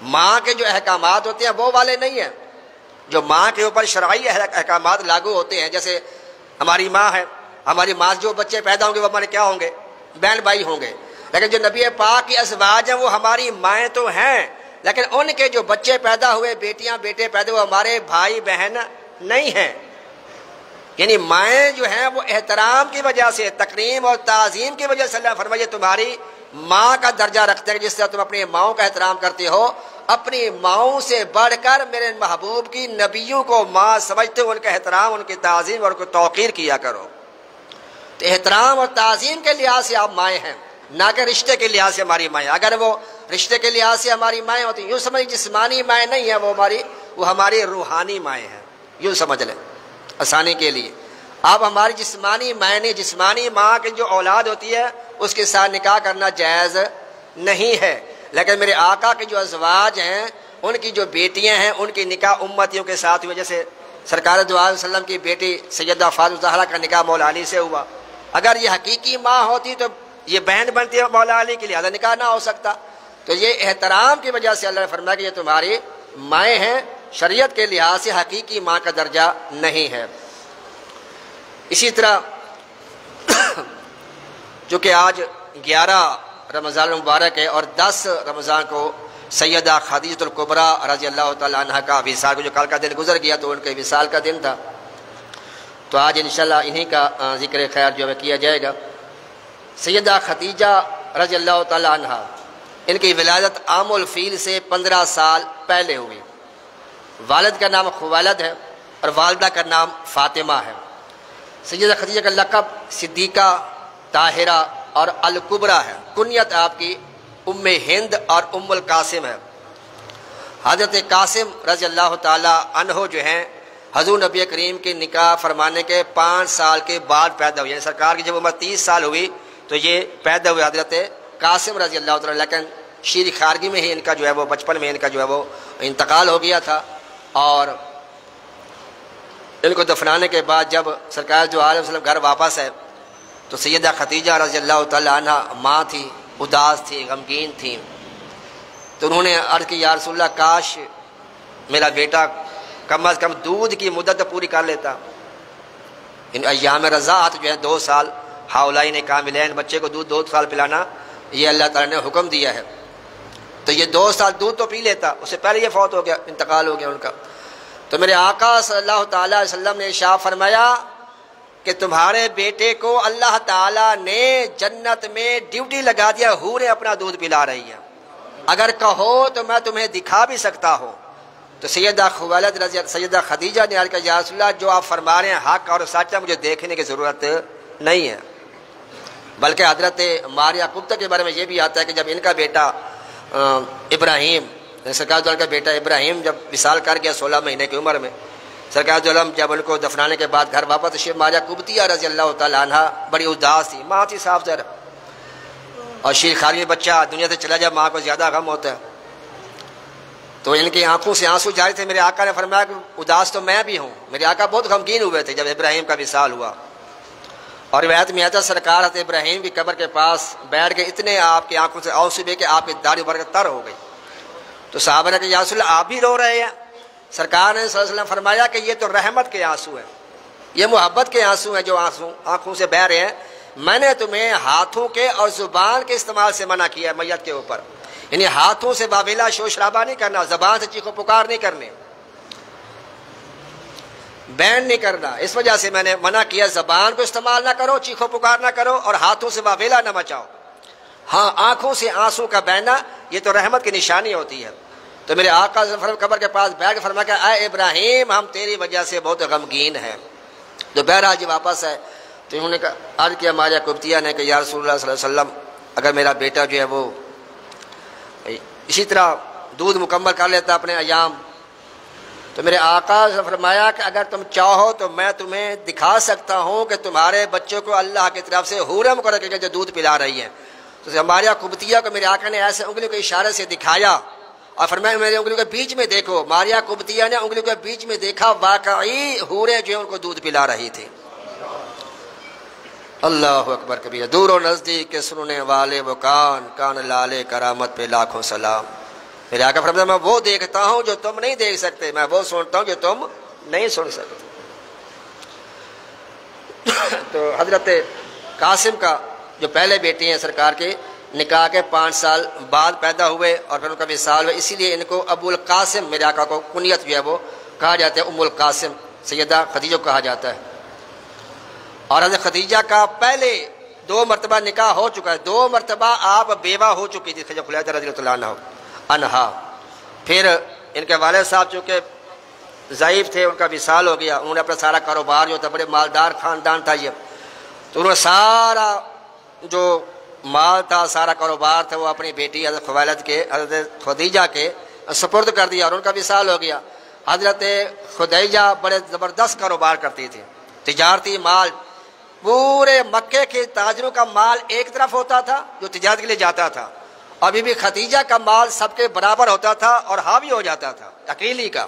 ماں کے جو احکامات ہوتے ہیں وہ والے نہیں ہیں جو ماں کے اوپر شرعی احکامات لاگو ہوتے ہیں. جیسے ہماری ماں ہے، ہماری ماں جو بچے پیدا ہوں گے وہ ہمارے کیا ہوں گے؟ بہن بھائی ہوں گے. لیکن جو نبی پاک کی ازواج ہیں وہ ہماری مائیں تو ہیں، لیکن ان کے جو بچے پیدا ہوئے، بیٹیاں بیٹے پیدا ہوئے، ہمارے بھائی بہن نہیں ہیں. یعنی مائیں جو ہیں وہ احترام کی وجہ سے، تکریم اور تعظیم کی وجہ سے اللہ فرمائے تمہاری ماں کا درجہ رکھتے ہیں. جس طرح تم اپنی ماؤں کا احترام کرتے ہو، اپنی ماؤں سے بڑھ کر میرے محبوب کی نبیوں کو ماں سمجھتے ہو، ان کا احترام، ان کی تعظیم اور ان کو توقیر کیا کرو. تو احترام اور تعظیم کے لحاظ سے آپ مائیں ہیں، نہ کہ رشتے کے لحاظ سے ہماری مائیں. اگر وہ رشتے کے لحاظ سے ہماری مائیں ہوتی، یوں سمجھ جسمانی مائیں نہیں ہیں وہ ہماری روحانی مائیں ہیں، یوں سمجھ لیں آسانی کے لیے. آپ ہماری جسمانی مائیں نہیں، جسمانی ماں کی جو اولاد ہوتی ہے اس کے ساتھ نکاح کرنا جائز نہیں ہے. لیکن میرے آقا کے جو ازواج ہیں، ان کی جو بیٹیاں ہیں، ان کی نکاح امتیوں کے ساتھ ہوئے. جیسے سرکار دو عالم وسلم کی بیٹی سیدہ فاطمہ زہرا کا نکاح مولا علی سے ہوا. اگر یہ حقیقی ماں ہوتی تو یہ بہن بنتی ہے مولا علی کے، لہٰذا نکاح نہ ہو سکتا. تو یہ احترام کی وجہ سے اللہ نے فرمایا کہ یہ تمہاری مائیں ہیں، شریعت کے لحاظ سے حقیقی ماں کا درجہ نہیں ہے. اسی طرح جو کہ آج 11 رمضان المبارک ہے اور 10 رمضان کو سیدہ خدیجہ الکبریٰ رضی اللہ تعالیٰ عنہ کا وصال کو جو کل کا دن گزر گیا تو ان کے وصال کا دن تھا. تو آج انشاءاللہ انہی کا ذکر خیر جو ہے کیا جائے گا. سیدہ خدیجہ رضی اللہ تعالیٰ عنہ، ان کی ولادت عام الفیل سے 15 سال پہلے ہوئی. والد کا نام خویلد ہے اور والدہ کا نام فاطمہ ہے. سیدہ خدیجہ کا لقب صدیقہ، طاہرہ اور الکبریٰ ہے. کنیت آپ کی ام ہند اور ام القاسم ہے. حضرت قاسم رضی اللہ تعالیٰ عنہ جو ہیں حضور نبی کریم کے نکاح فرمانے کے 5 سال کے بعد پیدا ہوئے. یعنی سرکار کی جب عمر 30 سال ہوئی تو یہ پیدا ہوئے حضرت قاسم رضی اللہ تعالیٰ. لیکن شیر خارگی میں ہی ان کا جو ہے وہ بچپن میں ان کا جو ہے وہ انتقال ہو گیا تھا. اور ان کو دفنانے کے بعد جب سرکار جو عالم وسلم گھر واپس ہے تو سیدہ خدیجہ رضی اللہ تعالیٰ عنہ ماں تھی، اداس تھی، غمگین تھی. تو انہوں نے عرض کی یا رسول اللہ کاش میرا بیٹا کم از کم دودھ کی مدت پوری کر لیتا. ان ایام رضاعت جو ہے 2 سال حولین کاملین، بچے کو دودھ 2 سال پلانا یہ اللہ تعالیٰ نے حکم دیا ہے. تو یہ 2 سال دودھ تو پی لیتا، اس سے پہلے یہ فوت ہو گیا، انتقال ہو گیا ان کا. تو میرے آقا صلی اللہ تعالیٰ علیہ وسلم نے ارشاد فرمایا کہ تمہارے بیٹے کو اللہ تعالیٰ نے جنت میں ڈیوٹی لگا دیا، حوریں اپنا دودھ پلا رہی ہیں، اگر کہو تو میں تمہیں دکھا بھی سکتا ہوں. تو سیدہ خویلد سیدہ خدیجہ نے عرض کیا یا رسول اللہ جو آپ فرما رہے ہیں حق اور سچ ہے، مجھے دیکھنے کی ضرورت نہیں ہے. بلکہ حضرت ماریہ قبطہ کے بارے میں یہ بھی آتا ہے کہ جب ان کا بیٹا ابراہیم، سرکار دو عالم کا بیٹا ابراہیم جب وصال کر گیا 16 مہینے کی عمر میں، سرکار دو عالم جب ان کو دفنانے کے بعد گھر واپس تشریف، ماریہ قبطیہ رضی اللہ تعالیٰ عنہ بڑی اداس تھی. ماں تھی صاف ظاہر، اور شیر خارگی بچہ دنیا سے چلا جائے ماں کو زیادہ غم ہوتا ہے. تو ان کی آنکھوں سے آنسو جاری تھے. میرے آقا نے فرمایا کہ اداس تو میں بھی ہوں. میرے آقا بہت غمگین ہوئے تھے جب ابراہیم کا وصال ہوا. اور روایت میں آتا سرکار حضرت ابراہیم کی قبر کے پاس بیٹھ کے اتنے آپ کی آنکھوں سے آنسو بہے کہ آپ کی داڑھی بھر کے تر ہو گئی. تو صحابہ نے کہا یا رسول اللہ آپ بھی رو رہے ہیں؟ سرکار نے صلی اللہ علیہ وسلم فرمایا کہ یہ تو رحمت کے آنسو ہیں، یہ محبت کے آنسو ہیں جو آنسو آنکھوں سے بہہ رہے ہیں. میں نے تمہیں ہاتھوں کے اور زبان کے استعمال سے منع کیا ہے میت کے اوپر. یعنی ہاتھوں سے باویلا شور شرابہ نہیں کرنا، زبان سے چیخ و پکار نہیں کرنے، بین نہیں کرنا. اس وجہ سے میں نے منع کیا، زبان کو استعمال نہ کرو، چیخ و پکار نہ کرو، اور ہاتھوں سے باویلا نہ مچاؤ. ہاں آنکھوں سے آنسو کا بہنا یہ تو رحمت کی نشانی ہوتی ہے. تو میرے آقا قبر کے پاس بیٹھ کے فرمایا کہ اے ابراہیم ہم تیری وجہ سے بہت غمگین ہیں. تو بہرحال جی واپس ہے تو انہوں نے عرض کیا ماریہ قبطیہ نے کہ یا رسول اللہ صلی اللہ علیہ وسلم اگر میرا بیٹا جو ہے وہ اسی طرح دودھ مکمل کر لیتا اپنے ایام، تو میرے آقا نے فرمایا کہ اگر تم چاہو تو میں تمہیں دکھا سکتا ہوں کہ تمہارے بچوں کو اللہ کی طرف سے حور مقرر کر کے جو دودھ پلا رہی ہیں۔ تو ماریا قبطیہ کو میرے آقا نے ایسے انگلیوں کے اشارے سے دکھایا اور فرمایا میرے انگلیوں کے بیچ میں دیکھو۔ ماریا قبطیہ نے انگلیوں کے بیچ میں دیکھا، واقعی حوریں جو ان کو دودھ پلا رہی تھی۔ اللہ اکبر کبیر، دور و نزدیک کے سننے والے وہ کان لالے کرامت پہ لاکھوں سلام۔ میرے آقا فرمایا میں وہ دیکھتا ہوں جو تم نہیں دیکھ سکتے، میں وہ سنتا ہوں جو تم نہیں سن سکتے۔ تو حضرت قاسم کا جو پہلے بیٹی ہیں سرکار کے نکاح کے 5 سال بعد پیدا ہوئے اور پھر ان کا وصال ہوا، اسی لیے ان کو ابو القاسم میرے آقا کو کنیت جو ہے وہ کہا جاتا ہے، ام القاسم سیدہ خدیجہ کو کہا جاتا ہے۔ اور حضرت خدیجہ کا پہلے 2 مرتبہ نکاح ہو چکا ہے، 2 مرتبہ آپ بیوہ ہو چکی تھی خدیجہ خلیفہ رضی اللہ عنہا۔ پھر ان کے والد صاحب چونکہ ضعیف تھے، ان کا وصال ہو گیا، انہوں نے اپنا سارا کاروبار جو تھا، بڑے مالدار خاندان تھا یہ، تو انہوں نے سارا جو مال تھا، سارا کاروبار تھا، وہ اپنی بیٹی حضرت خویلد کے حضرت خدیجہ کے سپرد کر دیا اور ان کا وصال ہو گیا۔ حضرت خدیجہ بڑے زبردست کاروبار کرتی تھی، تجارتی مال، پورے مکے کے تاجروں کا مال ایک طرف ہوتا تھا جو تجارت کے لیے جاتا تھا، اور بی بی خدیجہ کا مال سب کے برابر ہوتا تھا اور حاوی ہو جاتا تھا اکیلی کا،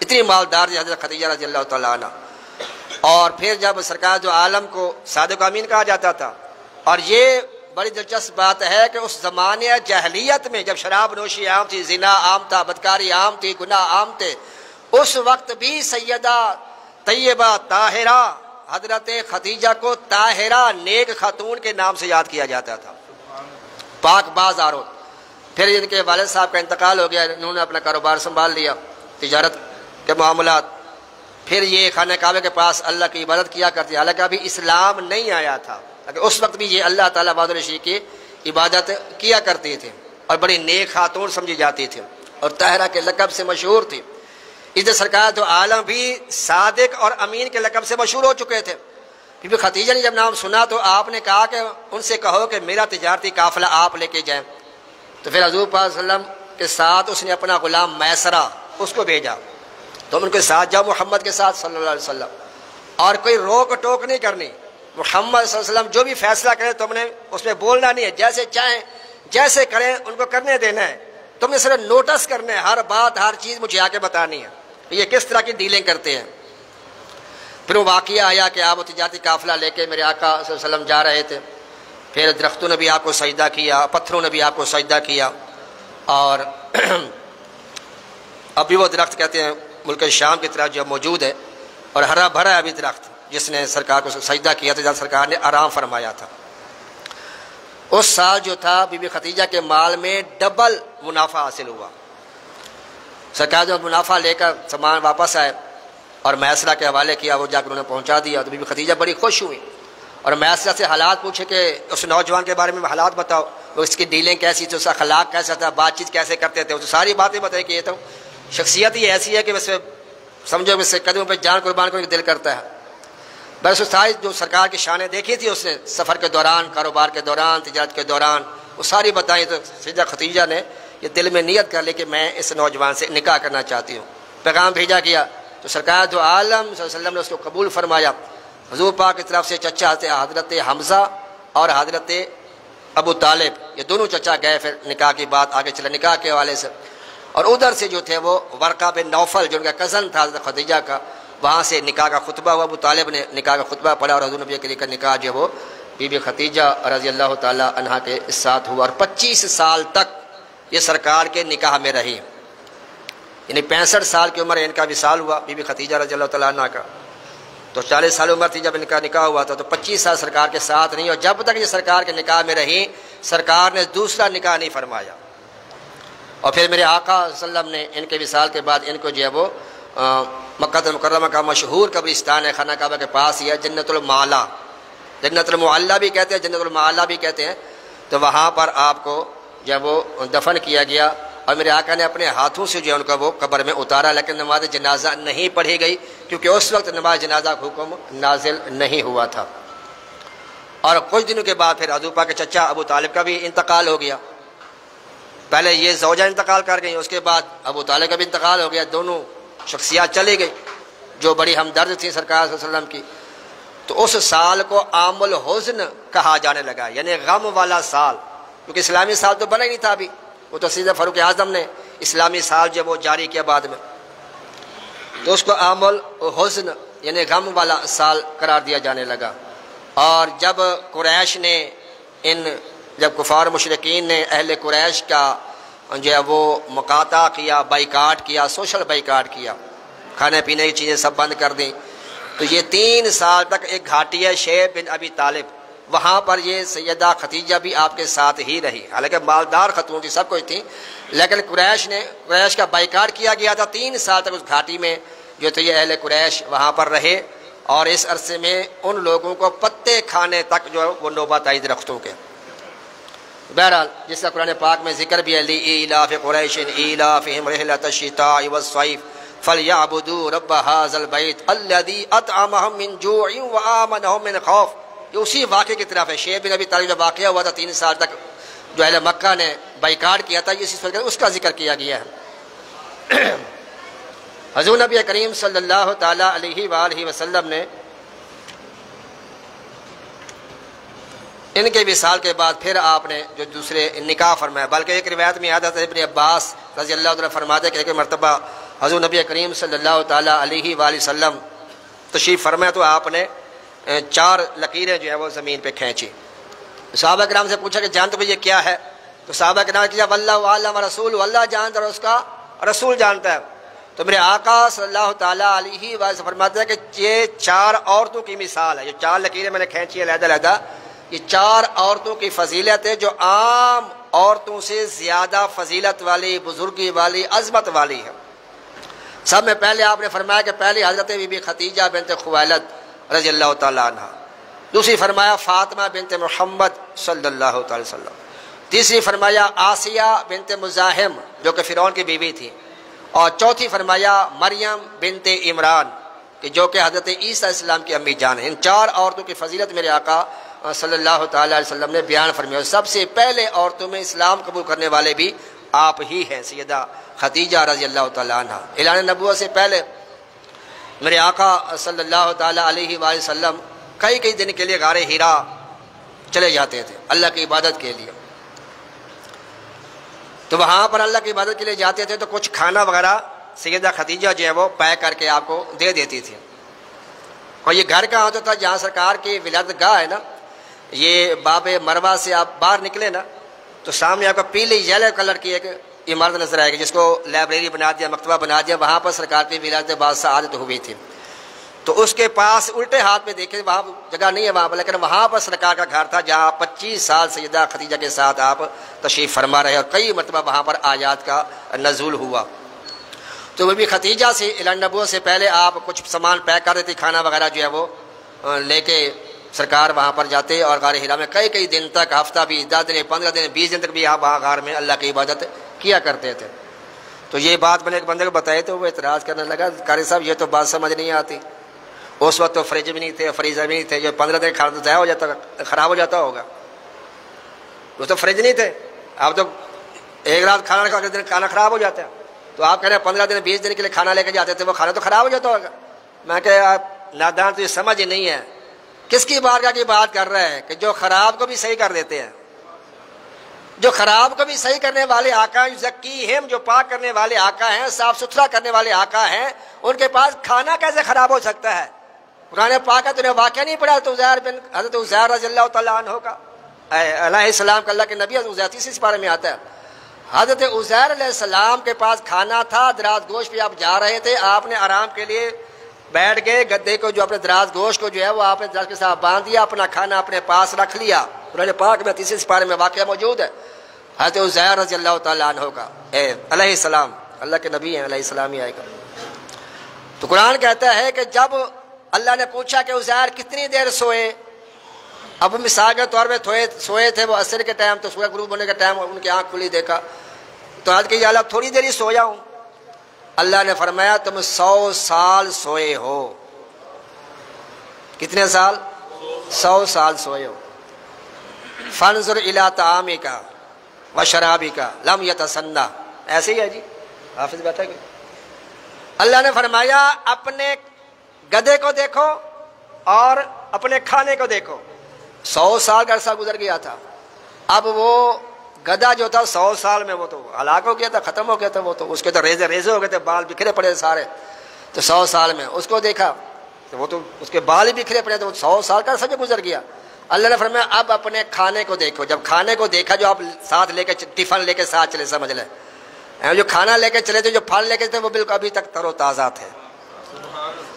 اتنی مالدار تھی حضرت خدیجہ رضی اللہ تعالیٰ عنہ۔ اور پھر جب سرکار جو عالم کو صادق امین کہا جاتا تھا، اور یہ بڑی دلچسپ بات ہے کہ اس زمانے جاہلیت میں جب شراب نوشی عام تھی، زنا عام تھا، بدکاری عام تھی، گناہ عام تھے، اس وقت بھی سیدہ طیبہ طاہرہ حضرت خدیجہ کو طاہرہ نیک خاتون کے نام سے یاد کیا جاتا تھا، پاک باز عورت۔ پھر ان کے والد صاحب کا انتقال ہو گیا، انہوں نے اپنا کاروبار سنبھال لیا، تجارت کے معاملات۔ پھر یہ خانہ کعبہ کے پاس اللہ کی عبادت کیا کرتی، حالانکہ ابھی اسلام نہیں آیا تھا، لیکن اس وقت بھی یہ اللہ تعالیٰ وحدہ لا شریک کی عبادت کیا کرتی تھی اور بڑی نیک خاتون سمجھی جاتی تھی اور طاہرہ کے لقب سے مشہور تھی۔ اس سرکار تو عالم بھی صادق اور امین کے لقب سے مشہور ہو چکے تھے۔ بی بی خدیجہ نے جب نام سنا تو آپ نے کہا کہ ان سے کہو کہ میرا تجارتی قافلہ آپ لے کے جائیں، تو پھر حضور پاک صلی اللہ علیہ وسلم کے ساتھ اس نے اپنا غلام میسرہ اس کو بھیجا، تم ان کے ساتھ جاؤ محمد کے ساتھ صلی اللہ علیہ وسلم، اور کوئی روک ٹوک نہیں کرنی، محمد صلی اللہ علیہ وسلم جو بھی فیصلہ کرے تم نے اس میں بولنا نہیں ہے، جیسے چاہیں جیسے کریں ان کو کرنے دینا ہے، تم نے صرف نوٹس کرنا ہے، ہر بات ہر چیز مجھے آ کے بتانی ہے یہ کس طرح کی ڈیلنگ کرتے ہیں۔ پھر وہ واقعہ آیا کہ آپ وہ تجارتی قافلہ لے کے میرے آقا صلی اللہ علیہ وسلم جا رہے تھے، پھر درختوں نے بھی آپ کو سجدہ کیا، پتھروں نے بھی آپ کو سجدہ کیا، اور ابھی وہ درخت کہتے ہیں ملک شام کی طرف جو موجود ہے اور ہرا بھرا ابھی درخت، جس نے سرکار کو سجدہ کیا تھا جب سرکار نے آرام فرمایا تھا۔ اس سال جو تھا بی بی خدیجہ کے مال میں ڈبل منافع حاصل ہوا۔ سرکار جب منافع لے کر سامان واپس آئے اور میسرہ کے حوالے کیا، وہ جا کر انہوں نے پہنچا دیا، تو بی بی خدیجہ بڑی خوش ہوئی اور میسرہ سے حالات پوچھے کہ اس نوجوان کے بارے میں حالات بتاؤ، وہ اس کی ڈیلنگ کیسی تھی، اس کا اخلاق کیسا تھا، بات چیت کیسے کرتے تھے، وہ تو ساری باتیں بتائی کہ یہ تو شخصیت ہی ایسی ہے کہ ویسے سمجھو ویسے قدموں پہ جان قربان کرنے کا دل کرتا ہے۔ بس اس ساری جو سرکار کی شانیں دیکھی تھی اس نے سفر کے دوران، کاروبار کے دوران، تجارت کے دوران، وہ ساری بتائیں، تو سیدہ خدیجہ نے یہ دل میں نیت کر لی کہ میں اس نوجوان سے نکاح کرنا چاہتی ہوں۔ پیغام بھیجا گیا تو سرکار دو عالم صلی اللہ علیہ وسلم نے اس کو قبول فرمایا۔ حضور پاک کی طرف سے چچا حضرت حمزہ اور حضرت ابو طالب، یہ دونوں چچا گئے، پھر نکاح کی بات آگے چلا نکاح کے حوالے سے، اور ادھر سے جو تھے وہ ورقہ بن نوفل جو ان کا کزن تھا حضرت خدیجہ کا، وہاں سے نکاح کا خطبہ ہوا، ابو طالب نے نکاح کا خطبہ پڑھا اور حضور نبی کریم کا نکاح جو وہ بی بی خدیجہ رضی اللہ تعالی عنہا کے ساتھ ہوا، اور 25 سال تک یہ سرکار کے نکاح میں رہی، یعنی 65 سال کی عمر ان کا وصال ہوا بی بی خدیجہ رضی اللہ تعالیٰ عنہ کا، تو 40 سال عمر تھی جب ان کا نکاح ہوا تھا، تو 25 سال سرکار کے ساتھ رہی، اور جب تک یہ سرکار کے نکاح میں رہی سرکار نے دوسرا نکاح نہیں فرمایا۔ اور پھر میرے آقا صلی اللہ علیہ وسلم نے ان کے وصال کے بعد ان کو جو ہے وہ مکہ المکرمہ کا مشہور قبرستان ہے خانہ کعبہ کے پاس ہی ہے، جنت المعلا، جنت المعلا بھی کہتے ہیں، جنت المعلا بھی کہتے ہیں، تو وہاں پر آپ کو جب وہ دفن کیا گیا، اور میرے آقا نے اپنے ہاتھوں سے جو ہے ان کا وہ قبر میں اتارا، لیکن نماز جنازہ نہیں پڑھی گئی کیونکہ اس وقت نماز جنازہ کا حکم نازل نہیں ہوا تھا۔ اور کچھ دنوں کے بعد پھر حضور پاک کے چچا ابو طالب کا بھی انتقال ہو گیا. پہلے یہ زوجہ انتقال کر گئی، اس کے بعد ابو طالب کا بھی انتقال ہو گیا. دونوں شخصیات چلی گئی جو بڑی ہمدرد تھیں سرکار صلی اللہ علیہ وسلم کی. تو اس سال کو عام الحزن کہا جانے لگا، یعنی غم والا سال، کیونکہ اسلامی سال تو بنا ہی نہیں تھا ابھی. وہ تو سیدھا فاروق اعظم نے اسلامی سال جب وہ جاری کیا بعد میں، تو اس کو عام الحزن یعنی غم والا سال قرار دیا جانے لگا. اور جب قریش نے جب کفار مشرقین نے اہل قریش کا جو ہے وہ مقاطع کیا، بائیکاٹ کیا، سوشل بائیکاٹ کیا، کھانے پینے کی چیزیں سب بند کر دیں، تو یہ 3 سال تک ایک گھاٹی ہے شیب بن ابی طالب، وہاں پر یہ سیدہ خدیجہ بھی آپ کے ساتھ ہی رہی. حالانکہ مالدار خاتون تھی، سب کچھ تھی، لیکن قریش کا بائیکاٹ کیا گیا تھا. 3 سال تک اس گھاٹی میں جو تھے یہ اہل قریش وہاں پر رہے، اور اس عرصے میں ان لوگوں کو پتے کھانے تک جو وہ نوبت آئی درختوں کے. بہرحال جس کا قرآن پاک میں ذکر بھی ہے، لِإِيلَافِ قُرَيْشٍ إِيلَافِهِمْ رِحْلَةَ الشِّتَاءِ وَالصَّيْفِ فَلْيَعْبُدُوا رَبَّ هَٰذَا الْبَيْتِ الَّذِي أَطْعَمَهُم مِّن جُوعٍ وَآمَنَهُم مِّن خَوْفٍ. یہ اسی واقعے کی طرف ہے. شیب بن ابی طالب جو واقعہ ہوا تھا 3 سال تک جو اہل مکہ نے بائیکاٹ کیا تھا، اس کا ذکر کیا گیا ہے. حضور نبی کریم صلی اللہ تعالیٰ علیہ وآلہ وسلم نے ان کے وصال کے بعد پھر آپ نے جو دوسرے نکاح فرمایا. بلکہ ایک روایت میں حضرت ابن عباس رضی اللہ عنہ فرماتے کہ ایک مرتبہ حضور نبی کریم صلی اللہ تعالیٰ علیہ وآلہ وسلم تشریف فرمایا تو آپ نے 4 لکیریں جو ہے وہ زمین پہ کھینچی. صحابہ کرام سے پوچھا کہ جانتے ہو یہ کیا ہے؟ تو صحابہ کرام نے کہا واللہ عالم رسول، اللہ جانتا ہے اور اس کا رسول جانتا ہے. تو میرے آقا صلی اللہ تعالیٰ علیہ وآلہ وسلم فرماتے ہیں کہ یہ 4 عورتوں کی مثال ہے. یہ 4 لکیریں میں نے کھینچی علیحدہ علیحدہ، یہ 4 عورتوں کی فضیلت ہے جو عام عورتوں سے زیادہ فضیلت والی، بزرگی والی، عظمت والی ہے. سب میں پہلے آپ نے فرمایا کہ پہلی حضرت بی بی خدیجہ بنت خویلد رضی اللہ تعالیٰ عنہ، دوسری فرمایا فاطمہ بنت محمد صلی اللہ تعالی وسلم، تیسری فرمایا آسیہ بنت مزاحم جو کہ فرعون کی بیوی تھی، اور چوتھی فرمایا مریم بنت عمران کہ جو کہ حضرت عیسیٰ السلام کی امی جان ہیں. ان 4 عورتوں کی فضیلت میرے آقا صلی اللہ تعالی علیہ وسلم نے بیان فرمایا. سب سے پہلے عورتوں میں اسلام قبول کرنے والے بھی آپ ہی ہیں، سیدہ خدیجہ رضی اللہ تعالی عنہ. اعلان نبوت سے پہلے میرے آقا صلی اللہ تعالی علیہ وآلہ وسلم کئی دن کے لیے غار حرا چلے جاتے تھے اللہ کی عبادت کے لیے. تو وہاں پر اللہ کی عبادت کے لیے جاتے تھے تو کچھ کھانا وغیرہ سیدہ خدیجہ جو ہے وہ پیک کر کے آپ کو دے دیتی تھی. اور یہ گھر کہاں ہوتا تھا؟ جہاں سرکار کی ولادت گاہ ہے نا، یہ باب مروہ سے آپ باہر نکلے نا تو سامنے آپ کو پیلی یلو کلر کی ایک عمارت نظر آئے گی جس کو لائبریری بنا دیا، مکتبہ بنا دیا. وہاں پر سرکار کی ولادت بادشاہ عادت ہوئی تھی. تو اس کے پاس الٹے ہاتھ میں دیکھیں وہاں جگہ نہیں ہے وہاں پر، لیکن وہاں پر سرکار کا گھر تھا جہاں 25 سال سیدہ خدیجہ کے ساتھ آپ تشریف فرما رہے اور کئی مرتبہ وہاں پر آیات کا نزول ہوا. تو وہ بھی خدیجہ سے اعلان نبوت سے پہلے آپ کچھ سامان پیک کر دیتے، کھانا وغیرہ جو ہے وہ لے کے سرکار وہاں پر جاتے اور غار حرا میں کئی دن تک، ہفتہ بھی، 10 دن، 15 دن، 20 دن تک بھی آپ وہاں غار میں اللہ کی عبادت کیا کرتے تھے. تو یہ بات میں نے ایک بندے کو بتائی تو وہ اعتراض کرنے لگا، قاری صاحب یہ تو بات سمجھ نہیں آتی، اس وقت تو فریج بھی نہیں تھے، فریزر بھی نہیں تھے، جو 15 دن کھانا تو ضائع ہو جاتا، خراب ہو جاتا ہوگا. وہ تو فریج نہیں تھے، آپ تو ایک رات کھانا رکھا اگلے دن کھانا خراب ہو جاتا ہے. تو آپ کہہ رہے ہیں 15 دن 20 دن کے لیے کھانا لے کے جاتے تھے، وہ کھانا تو خراب ہو جاتا ہوگا. میں کہ آپ نادان تو یہ سمجھ ہی نہیں ہے، کس کی بارگاہ کی بات کر رہے ہیں کہ جو خراب کو بھی صحیح کر دیتے ہیں، جو خراب کو بھی صحیح کرنے والے آقا ہیں، زکیہم جو پاک کرنے والے آقا ہیں، صاف ستھرا کرنے والے آقا ہیں، ان کے پاس کھانا کیسے خراب ہو سکتا ہے؟ قرآن پاک کا تو نے واقعہ نہیں پڑھا تو حضرت عزیر رضی اللہ تعالیٰ عنہ کا علیہ السلام کا، اللہ کے نبی حضرت عزیر تیسری سپارے میں آتا ہے. حضرت عزیر علیہ السلام کے پاس کھانا تھا، دراز گوشت پہ آپ جا رہے تھے، آپ نے آرام کے لیے بیٹھ گئے، گدے کو جو اپنے دراز گوشت کو جو ہے وہ آپ نے دراز کے ساتھ باندھ دیا، اپنا کھانا اپنے پاس رکھ لیا. قرآن پاک میں تیسری سپارے میں واقعہ موجود ہے حضرت عزیر رضی اللہ تعالیٰ عنہ کا علیہ السلام، اللہ کے نبی ہیں، علیہ السلام ہی آئے گا. تو قرآن کہتا ہے کہ جب اللہ نے پوچھا کہ عزیر کتنی دیر سوئے، اب مثال کے طور پہ سوئے تھے وہ عصر کے ٹائم، تو سورج غروب ہونے کے ٹائم ان کی آنکھ کھلی دیکھا تو حضرت کہ یا اللہ تھوڑی دیر ہی سویا ہوں. اللہ نے فرمایا تم 100 سال سوئے ہو. کتنے سال؟ 100 سال سوئے ہو. فانظر الی طعامک و شرابک لم یتسنہ، ایسے ہی ہے جی، حافظ بیٹھا ہے۔ اللہ نے فرمایا اپنے گدھے کو دیکھو اور اپنے کھانے کو دیکھو۔ 100 سال کا عرصہ گزر گیا تھا، اب وہ گدھا جو تھا 100 سال میں وہ تو ہلاک ہو گیا تھا، ختم ہو گیا تھا، وہ تو اس کے تو ریزے ریزے ہو گئے تھے، بال بکھرے پڑے سارے، تو 100 سال میں اس کو دیکھا تو وہ تو اس کے بال ہی بکھرے پڑے، تو 100 سال کا عرصہ جو گزر گیا۔ اللہ نے فرمایا اب اپنے کھانے کو دیکھو، جب کھانے کو دیکھا جو آپ ساتھ لے کے ٹفن لے کے ساتھ چلے، سمجھ لیں جو کھانا لے کے چلے تھے، جو پھل لے کے تھے وہ بالکل ابھی تک تر و تازہ تھے۔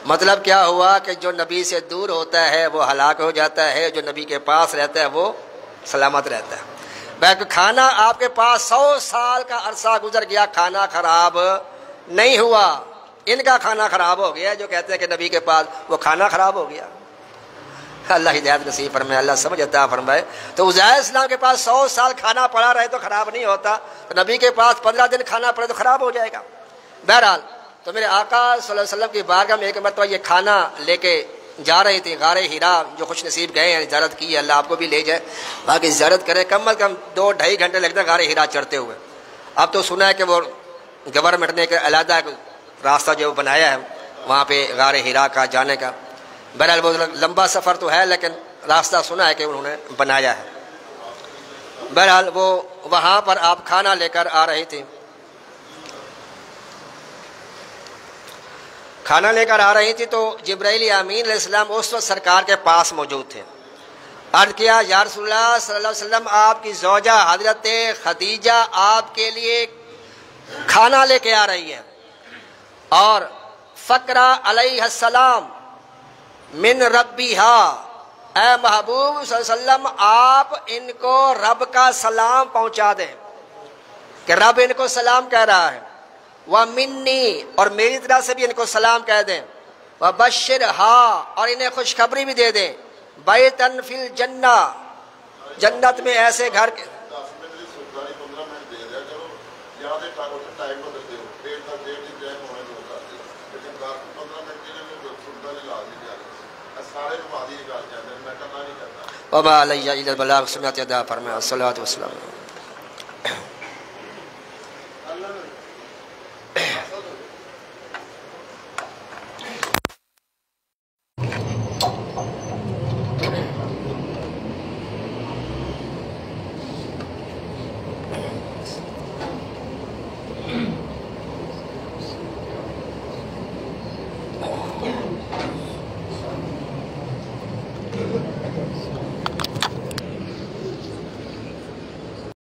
مطلب کیا ہوا کہ جو نبی سے دور ہوتا ہے وہ ہلاک ہو جاتا ہے، جو نبی کے پاس رہتا ہے وہ سلامت رہتا ہے۔ بلکہ کھانا آپ کے پاس 100 سال کا عرصہ گزر گیا، کھانا خراب نہیں ہوا، ان کا کھانا خراب ہو گیا، جو کہتے ہیں کہ نبی کے پاس وہ کھانا خراب ہو گیا۔ اللہ ہدایت نصیب فرمائے، اللہ سمجھ عطا فرمائے۔ تو عزیر اسلام کے پاس 100 سال کھانا پڑا رہے تو خراب نہیں ہوتا، تو نبی کے پاس 15 دن کھانا پڑے تو خراب ہو جائے گا۔ بہرحال تو میرے آقا صلی اللہ علیہ وسلم کی بارگاہ میں ایک مرتبہ یہ کھانا لے کے جا رہی تھی غار ہرا، جو خوش نصیب گئے ہیں زیارت کی ہے، اللہ آپ کو بھی لے جائے، باقی زیارت کرے، کم از کم 2-2.5 گھنٹے لگتے ہیں غار ہرا چڑھتے ہوئے۔ اب تو سنا ہے کہ وہ گورنمنٹ نے ایک علیحدہ راستہ جو بنایا ہے وہاں پہ غار ہرا کا جانے کا، بہرحال وہ لمبا سفر تو ہے لیکن راستہ سنا ہے کہ انہوں نے بنایا ہے۔ بہرحال وہ وہاں پر آپ کھانا لے کر آ رہی تھی، کھانا لے کر آ رہی تھی تو جبرائیل امین علیہ السلام اس وقت سرکار کے پاس موجود تھے۔ عرض کیا یا رسول اللہ صلی اللہ علیہ وسلم، آپ کی زوجہ حضرت خدیجہ آپ کے لیے کھانا لے کے آ رہی ہے، اور فقرہ علیہ السلام من ربیہا، اے محبوب صلی اللہ علیہ وسلم آپ ان کو رب کا سلام پہنچا دیں کہ رب ان کو سلام کہہ رہا ہے، وَمِنِّي اور میری طرف سے بھی ان کو سلام کہہ دیں، وَبَشِّرْهَا اور انہیں خوشخبری بھی دے دیں، بَيْتًا فِي الْجَنَّةِ جنت میں ایسے گھر کے وَمَا عَلَيَّ إِلَّا الْبَلَاغُ سُنَّتِ ادا فرمائے الصلاۃ والسلام۔